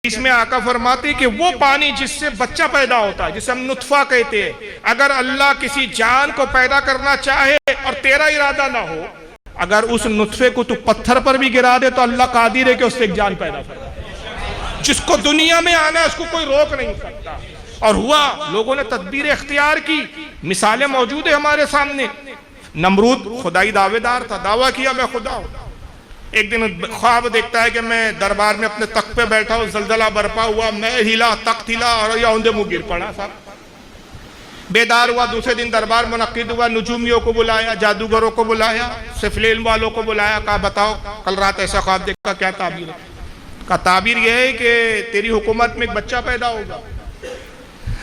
اس میں آقا فرماتے ہیں کہ وہ پانی جس سے بچہ پیدا ہوتا ہے، جسے ہم نطفہ کہتے ہیں، اگر اللہ کسی جان کو پیدا کرنا چاہے اور تیرا ارادہ نہ ہو، اگر اس نطفے کو تو پتھر پر بھی گرا دے تو اللہ قادر ہے کہ اس سے ایک جان پیدا کرے۔ جس کو دنیا میں آنا ہے اس کو کوئی روک نہیں سکتا۔ اور ہوا، لوگوں نے تدبیر اختیار کی، مثالیں موجود ہیں ہمارے سامنے۔ نمرود خدائی دعوے دار تھا، دعویٰ کیا میں خدا ہوں۔ ایک دن خواب دیکھتا ہے کہ میں دربار میں اپنے تخت پہ بیٹھا ہوں، زلزلہ برپا ہوا، میں ہلا، تخت ہلا اور یہ اوندے منہ گر پڑا صاحب۔ بیدار ہوا، دوسرے دن دربار منعقد ہوا، نجومیوں کو بلایا، جادوگروں کو بلایا، صرف علم والوں کو بلایا، کہا بتاؤ کل رات ایسا خواب دیکھا، کیا تعبیر ہے؟ کہا تعبیر یہ ہے کہ تیری حکومت میں ایک بچہ پیدا ہوگا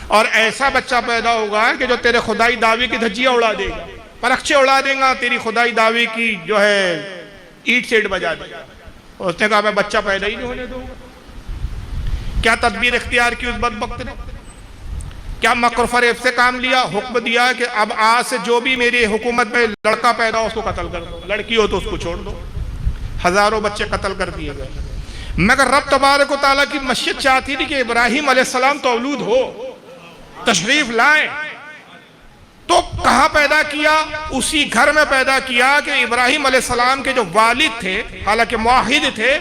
اور ایسا بچہ پیدا ہوگا کہ جو تیرے خدائی دعوے کی دھجیاں اڑا دے گا، پرخچے اڑا دے گا، تیری خدائی دعوے کی جو ہے ایٹ سیٹ بجا دے گا۔ اس نے کہا میں بچہ پیدا ہی نہیں ہونے دوں گا۔ کیا تدبیر اختیار کی اس بدبخت نے؟ کیا مکر و فریب سے کام لیا؟ حکم دیا کہ اب آج سے جو بھی میری حکومت میں لڑکا پیدا ہو اس کو قتل کر دو، لڑکی ہو تو اس کو چھوڑ دو۔ ہزاروں بچے قتل کر دیے گئے۔ مگر رب تبارک و تعالیٰ کی مشیت چاہتی تھی کہ ابراہیم علیہ السلام تولود ہو، تشریف لائیں۔ تو کہاں پیدا کیا؟ اسی گھر میں پیدا کیا کہ ابراہیم علیہ السلام کے جو والد تھے، حالانکہ موحد تھے،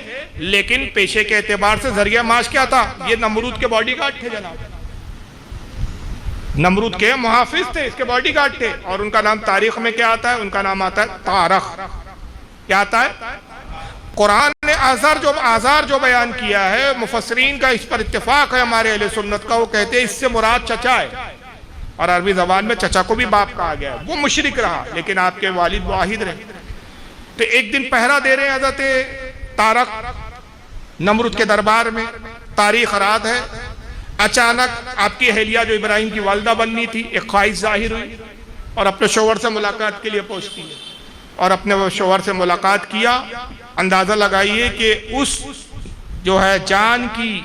لیکن پیشے کے اعتبار سے ذریعہ معاش کیا تھا؟ یہ نمرود کے باڈی گارڈ تھے جناب، نمرود کے محافظ تھے، اس کے باڈی گارڈ تھے۔ اور ان کا نام تاریخ میں کیا آتا ہے؟ ان کا نام آتا ہے تارخ۔ کیا آتا ہے؟ قرآن نے آزار جو بیان کیا ہے، مفسرین کا اس پر اتفاق ہے ہمارے اہل سنت کا، وہ کہتے ہیں اس سے مراد چچا ہے، اور عربی زبان میں چچا کو بھی باپ کہا گیا ہے۔ وہ مشرک رہا لیکن آپ کے والد واحد رہے۔ تو ایک دن پہرا دے رہے ہیں حضرت تارخ نمرود کے دربار میں، تاریخ رات ہے، اچانک آپ کی اہلیہ جو ابراہیم کی والدہ بننی تھی، ایک خواہش ظاہر ہوئی اور اپنے شوہر سے ملاقات کے لیے پہنچتی ہے، اور اپنے شوہر سے ملاقات کیا۔ اندازہ لگائیے کہ اس جو ہے جان کی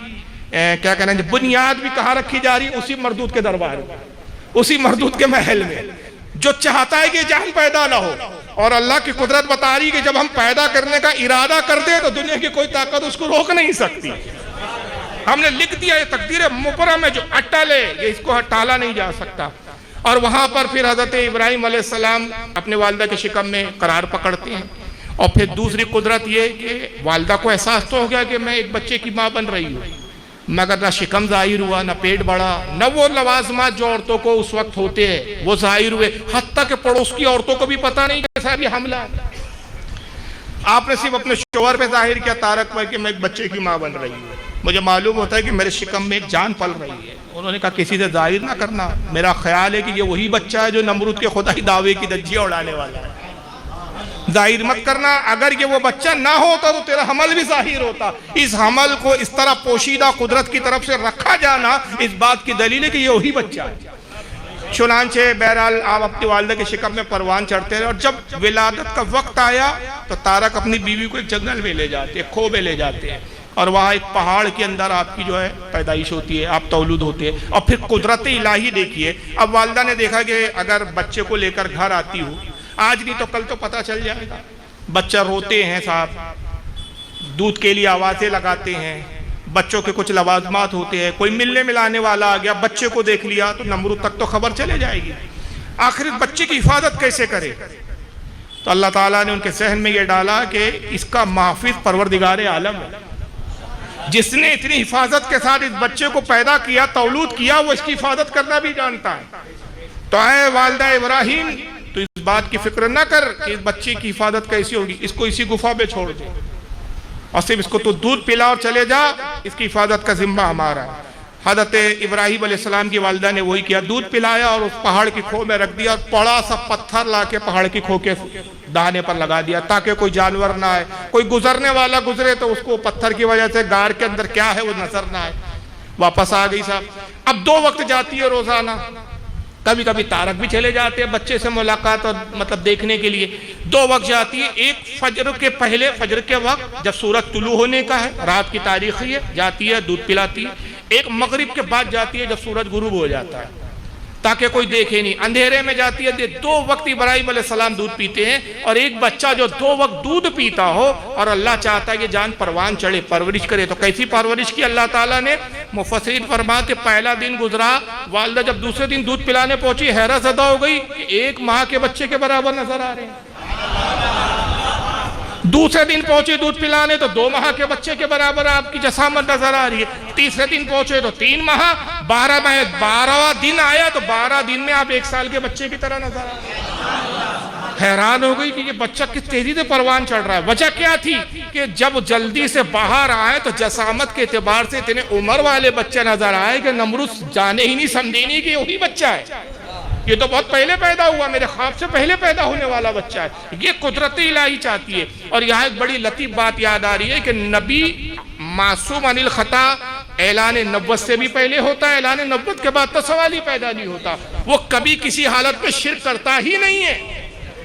کیا کہنا ہے بنیاد بھی کہاں رکھی جا رہی ہے؟ اسی مردود کے دربار میں، اسی مردود کے محل میں، جو چاہتا ہے کہ جان پیدا نہ ہو۔ اور اللہ کی قدرت بتا رہی ہے کہ جب ہم پیدا کرنے کا ارادہ کرتے ہیں تو دنیا کی کوئی طاقت اس کو روک نہیں سکتی۔ ہم نے لکھ دیا، یہ تقدیر مبرم ہے جو اٹل ہے، یہ اس کو ٹالا نہیں جا سکتا۔ اور وہاں پر پھر حضرت ابراہیم علیہ السلام اپنے والدہ کے شکم میں قرار پکڑتے ہیں۔ اور پھر دوسری قدرت یہ کہ والدہ کو احساس تو ہو گیا کہ میں ایک بچے کی ماں بن رہی ہوں، مگر نہ شکم ظاہر ہوا، نہ پیٹ بڑھا، نہ وہ لوازمات جو عورتوں کو اس وقت ہوتے ہیں وہ ظاہر ہوئے، حتیٰ کہ پڑوس کی عورتوں کو بھی پتہ نہیں کہ صاحب یہ حملہ ہے۔ آپ نے صرف اپنے شوہر پہ ظاہر کیا تارک پر کہ میں ایک بچے کی ماں بن رہی ہوں، مجھے معلوم ہوتا ہے کہ میرے شکم میں ایک جان پل رہی ہے۔ انہوں نے کہا کسی سے ظاہر نہ کرنا، میرا خیال ہے کہ یہ وہی بچہ ہے جو نمرود کے خدائی دعوے کی دھجیاں اڑانے والا ہے، ظاہر مت کرنا۔ اگر یہ وہ بچہ نہ ہوتا تو تیرا حمل بھی ظاہر ہوتا۔ اس حمل کو اس طرح پوشیدہ قدرت کی طرف سے رکھا جانا اس بات کی دلیل ہے کہ یہ وہی بچہ ہے۔ چنانچہ بہرحال آپ اپنی والدہ کے شکم میں پروان چڑھتے رہے، اور جب ولادت کا وقت آیا تو تارک اپنی بیوی کو ایک جنگل میں لے جاتے ہیں، کھو میں لے جاتے ہیں، اور وہاں ایک پہاڑ کے اندر آپ کی جو ہے پیدائش ہوتی ہے، آپ تولد ہوتے ہیں۔ اور پھر قدرت الہی دیکھیے، اب والدہ نے دیکھا کہ اگر بچے کو لے کر گھر آتی ہوں، آج نہیں تو کل تو پتہ چل جائے گا۔ بچہ روتے ہیں صاحب، دودھ کے لیے آوازیں لگاتے ہیں، بچوں کے کچھ لوازمات ہوتے ہیں، کوئی ملنے ملانے والا آ گیا، بچے کو دیکھ لیا تو نمرود تک تو خبر چلے جائے گی۔ آخر بچے کی حفاظت کیسے کرے؟ تو اللہ تعالیٰ نے ان کے ذہن میں یہ ڈالا کہ اس کا محافظ پروردگار عالم ہے، جس نے اتنی حفاظت کے ساتھ اس بچے کو پیدا کیا، تولود کیا، وہ اس کی حفاظت کرنا بھی جانتا ہے۔ تو اے والدہ ابراہیم، تو اس بات کی فکر نہ کر کہ اس بچے کی حفاظت کیسی ہوگی، اس کو اسی گفا میں چھوڑ دے، اور صرف اس کو تو دودھ پلا اور چلے جا، اس کی حفاظت کا ذمہ ہمارا ہے۔ حضرت ابراہیم علیہ السلام کی والدہ نے وہی کیا، دودھ پلایا اور اس پہاڑ کی کھو میں رکھ دیا، اور بڑا سا پتھر لا کے پہاڑ کی کھو کے دہانے پر لگا دیا تاکہ کوئی جانور نہ آئے، کوئی گزرنے والا گزرے تو اس کو پتھر کی وجہ سے غار کے اندر کیا ہے وہ نظر نہ آئے۔ واپس آ گئی صاحب۔ اب 2 وقت جاتی ہے روزانہ، کبھی کبھی تارک بھی چلے جاتے ہیں بچے سے ملاقات اور مطلب دیکھنے کے لیے۔ 2 وقت جاتی ہے، ایک فجر کے پہلے، فجر کے وقت جب سورج طلوع ہونے کا ہے، رات کی تاریخ ہے، جاتی ہے دودھ پلاتی ہے۔ ایک مغرب کے بعد جاتی ہے جب سورج غروب ہو جاتا ہے، تاکہ کوئی دیکھے نہیں. اندھیرے میں جاتی ہے, 2 وقت ابراہیم علیہ السلام دودھ پیتے ہیں, اور ایک بچہ جو 2 وقت دودھ پیتا ہو اور اللہ چاہتا ہے کہ جان پروان چڑھے, پرورش کرے, تو کیسی پرورش کی اللہ تعالیٰ نے؟ مفسرین فرماتے پہلا دن گزرا, والدہ جب دوسرے دن دودھ پلانے پہنچی حیرت زدہ ہو گئی کہ 1 ماہ کے بچے کے برابر نظر آ رہے ہیں. دوسرے دن پہنچے دودھ پلانے تو 2 ماہ کے بچے کے برابر آپ کی جسامت نظر آ رہی ہے. تیسرے دن پہنچے تو 3 ماہ, 12واں دن آیا تو 12 دن میں آپ 1 سال کے بچے کی طرح نظر آ رہے ہیں. حیران ہو گئی کہ یہ بچہ کس تیزی سے پروان چڑھ رہا ہے. وجہ کیا تھی کہ جب جلدی سے باہر آئے تو جسامت کے اعتبار سے اتنے عمر والے بچے نظر آئے کہ نمرود جانے ہی نہیں سمجھے نہیں کہ وہی بچہ ہے, یہ تو بہت پہلے پیدا ہوا, میرے خواب سے پہلے پیدا ہونے والا بچہ ہے. یہ قدرت الہی چاہتی ہے. اور یہاں ایک بڑی لطیف بات یاد آ رہی ہے کہ نبی معصوم عن الخطا اعلان نبوت سے بھی پہلے ہوتا ہے, اعلان نبوت کے بعد تو سوال ہی پیدا نہیں ہوتا. وہ کبھی کسی حالت میں شرک کرتا ہی نہیں ہے,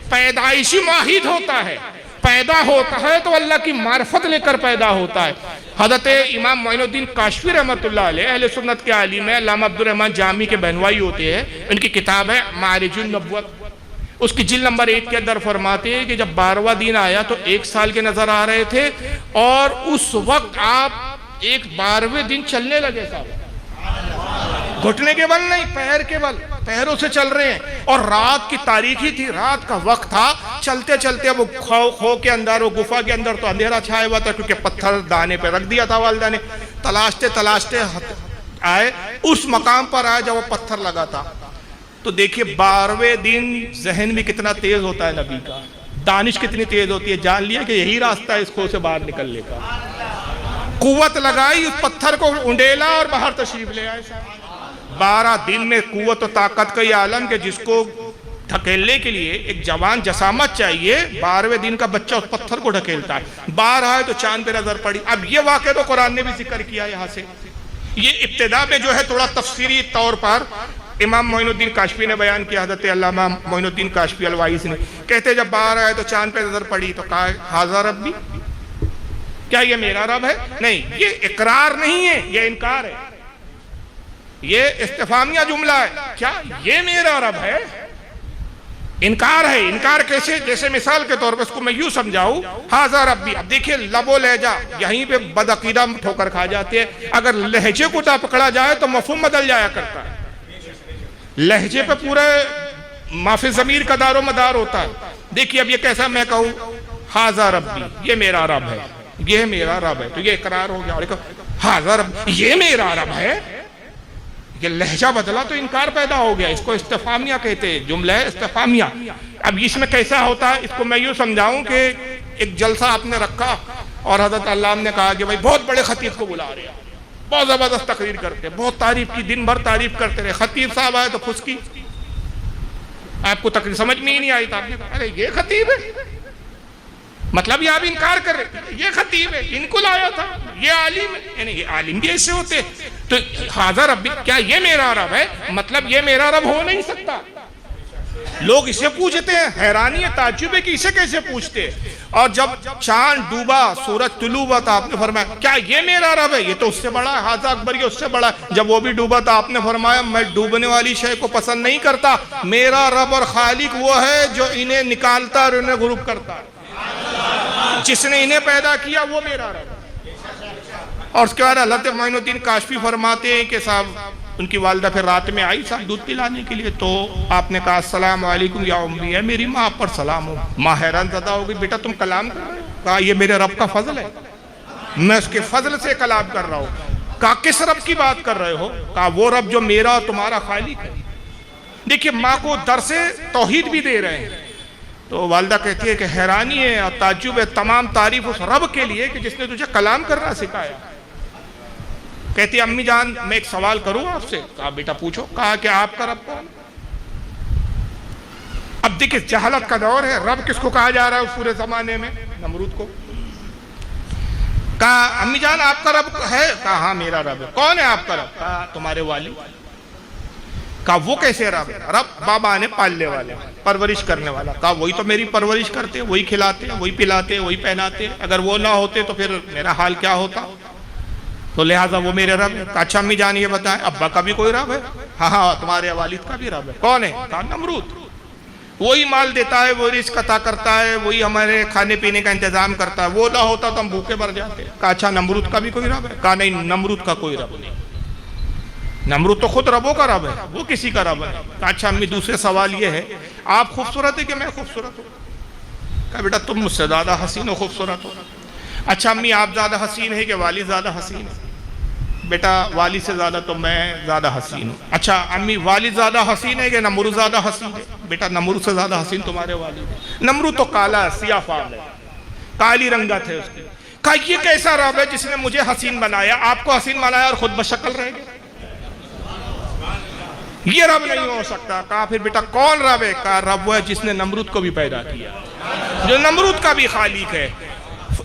پیدائشی معاہد ہوتا ہے, پیدا ہوتا ہے تو اللہ کی معرفت لے کر پیدا ہوتا ہے. حضرت امام معین الدین کاشفی رحمۃ اللہ علیہ اہل سنت کے عالم ہیں, علامہ عبدالرحمن جامی کے بہنوائی ہوتے ہیں, ان کی کتاب ہے معارج النبوت, اس کی جلد نمبر 1 کے اندر فرماتے ہیں کہ جب 12واں دن آیا تو 1 سال کے نظر آ رہے تھے, اور اس وقت آپ 12ویں دن چلنے لگے صاحب, گھٹنے کے بل نہیں, پیر کے بل, پیروں سے چل رہے ہیں. اور رات کی تاریکی تھی, رات کا وقت تھا, چلتے چلتے وہ خو کے اندر, وہ گفا کے اندر تو اندھیرا چھایا ہوا تھا کیونکہ پتھر دانے پہ رکھ دیا تھا والدہ نے. تلاشتے تلاشتے آئے, اس مقام پر آئے جب وہ پتھر لگا تھا. تو دیکھیے 12ویں دن ذہن بھی کتنا تیز ہوتا ہے نبی کا, دانش کتنی تیز ہوتی ہے, جان لیا کہ یہی راستہ ہے اس کھو سے باہر نکلنے کا. قوت لگائی, اس پتھر کو انڈیلا اور باہر تشریف لے آئے. 12 دن میں قوت و طاقت کا یہ عالم کہ جس کو ڈھکیلنے کے لیے ایک جوان جسامت چاہیے, 12ویں دن کا بچہ اس پتھر کو ڈھکیلتا ہے. باہر آئے تو چاند پہ نظر پڑی. اب یہ واقعہ تو قرآن نے بھی ذکر کیا یہاں سے. یہ ابتدا میں جو ہے تھوڑا تفسیری طور پر امام معین الدین کاشفی نے بیان کیا, حضرت علامہ معین الدین کاشفی الوائس نے کہتے جب باہر آئے تو چاند پہ نظر پڑی تو کہا ھذا ربی, کیا یہ میرا رب ہے؟ نہیں, یہ اقرار نہیں ہے, یہ انکار ہے, یہ استفہامیہ جملہ ہے. کیا یہ میرا رب ہے؟ انکار ہے. انکار کیسے؟ جیسے مثال کے طور پر اس کو میں یوں سمجھاؤں, ھذا ربی. اب دیکھیے لب و لہجہ یہیں پہ بدعقیدہ ٹھوکر کھا جاتے ہیں. اگر لہجے کو پکڑا جائے تو مفہوم بدل جایا کرتا ہے. لہجے پہ پورے مافی ضمیر کا دار و مدار ہوتا ہے. دیکھیے اب یہ کیسا میں کہوں ھذا ربی, یہ میرا رب ہے, یہ میرا رب ہے, تو یہ اقرار ہو گیا. اور ھذا رب, یہ میرا رب ہے, یہ لہجہ بدلا تو انکار پیدا ہو گیا. اس کو استفہامیہ کہتے ہیں, جملہ ہے استفہامیہ. اب اس میں کیسا ہوتا ہے اس کو میں یوں سمجھاؤں کہ ایک جلسہ آپ نے رکھا اور حضرت علامہ نے کہا کہ بھائی بہت بڑے خطیب کو بلا رہے ہیں, بہت زبردست تقریر کرتے ہیں, بہت تعریف کی, دن بھر تعریف کرتے رہے. خطیب صاحب آئے تو پھسکی, آپ کو تقریر سمجھ میں ہی نہیں آئی تو آپ نے کہا ارے یہ خطیب ہے, مطلب یہ آپ انکار کر رہے ہیں, یہ خطیب ہے, ان کو لایا تھا, یہ عالم ہے, یعنی یہ عالم بھی ایسے ہوتے. تو ھذا ربی, کیا یہ میرا رب ہے؟ مطلب یہ میرا رب ہو نہیں سکتا. لوگ اسے پوچھتے ہیں, حیرانی ہے, تعجب ہے کہ اسے کیسے پوچھتے. اور جب چاند ڈوبا, سورج طلوع ہوا تھا, آپ نے فرمایا کیا یہ میرا رب ہے؟ یہ تو اس سے بڑا ہے, ھذا اکبر, یہ اس سے بڑا ہے. جب وہ بھی ڈوبا تھا آپ نے فرمایا میں ڈوبنے والی شے کو پسند نہیں کرتا, میرا رب اور خالق وہ ہے جو انہیں نکالتا اور انہیں غروب کرتا ہے, جس نے انہیں پیدا کیا وہ میرا رب. اور اس کے بعد حضرت معین الدین کاشفی فرماتے ہیں کہ صاحب ان کی والدہ پھر رات میں آئی صاحب دودھ پلانے کے لیے, تو آپ نے کہا السلام علیکم یا امی, ہے میری ماں پر سلام ہو. ماں حیران زدہ ہو گئی, بیٹا تم کلام کر رہے ہو؟ کہا یہ میرے رب کا فضل ہے, میں اس کے فضل سے کلام کر رہا ہوں. کہا کس رب کی بات کر رہے ہو؟ کہا وہ رب جو میرا اور تمہارا خالق ہے. دیکھیے ماں کو درس توحید بھی دے رہے ہیں. تو والدہ کہتی ہے کہ حیرانی ہے اور تعجب ہے, تمام تعریف اس رب کے لیے کہ جس نے تجھے کلام کرنا سکھایا. کہتی ہے امی جان میں ایک سوال کروں آپ سے. کہا بیٹا پوچھو. کہا کہ آپ کا رب کون؟ اب دیکھیں جہالت کا دور ہے, رب کس کو کہا جا رہا ہے اس پورے زمانے میں؟ نمرود کو. کہا امی جان آپ کا رب ہے؟ کہا ہاں میرا رب ہے. کون ہے آپ کا رب؟ کہا تمہارے والد. کہا وہ کیسے رب ہے؟ رب بابا نے پالنے والے, پرورش کرنے والا. کہا وہی تو میری پرورش کرتے, وہی کھلاتے, وہی پلاتے, وہی پہناتے, اگر وہ نہ ہوتے تو پھر میرا حال کیا ہوتا؟ تو لہٰذا وہ میرے رب ہے. اچھا امی جان یہ بتائیں ابا کا بھی کوئی رب ہے؟ ہاں تمہارے والد کا بھی رب ہے. کون ہے؟ کہا نمرود. وہی مال دیتا ہے, وہ رزق عطا کرتا ہے, وہی ہمارے کھانے پینے کا انتظام کرتا ہے. وہ نہ ہوتا تو ہم بھوکے مر جاتے. کہا اچھا نمرود کا بھی کوئی رب ہے؟ کہا نہیں, نمرود کا کوئی رب نہیں. نمرود تو خود ربوں کا رب ہے, وہ کسی کا رب ہے. کہا اچھا امی دوسرے سوال یہ ہے, آپ خوبصورت ہے کہ میں خوبصورت ہوں؟ کہا بیٹا تم مجھ سے زیادہ حسین و خوبصورت ہو. اچھا امی آپ زیادہ حسین ہے کہ والد زیادہ حسین ہے؟ بیٹا والد سے زیادہ تو میں زیادہ حسین ہوں. اچھا امی والد زیادہ حسین ہے کہ نمرود زیادہ حسین ہے؟ بیٹا نمرود سے زیادہ حسین تمہارے والد ہے. نمرود تو کالا سیاہ فام ہے, کالی رنگت ہے اس کی. کہا یہ کیسا رب ہے جس نے مجھے حسین بنایا, آپ کو حسین بنایا اور خود بشکل رہ گئے؟ یہ رب نہیں ہو سکتا. کہا پھر بیٹا کون رب ہے؟ کہا رب وہ ہے جس نے نمرود کو بھی پیدا کیا, جو نمرود کا بھی خالق ہے.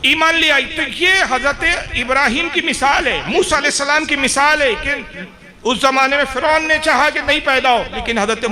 ایمان لے آئی. تو یہ حضرت ابراہیم کی مثال ہے, موسیٰ علیہ السلام کی مثال ہے کہ اس زمانے میں فرعون نے چاہا کہ نہیں پیدا ہو, لیکن حضرت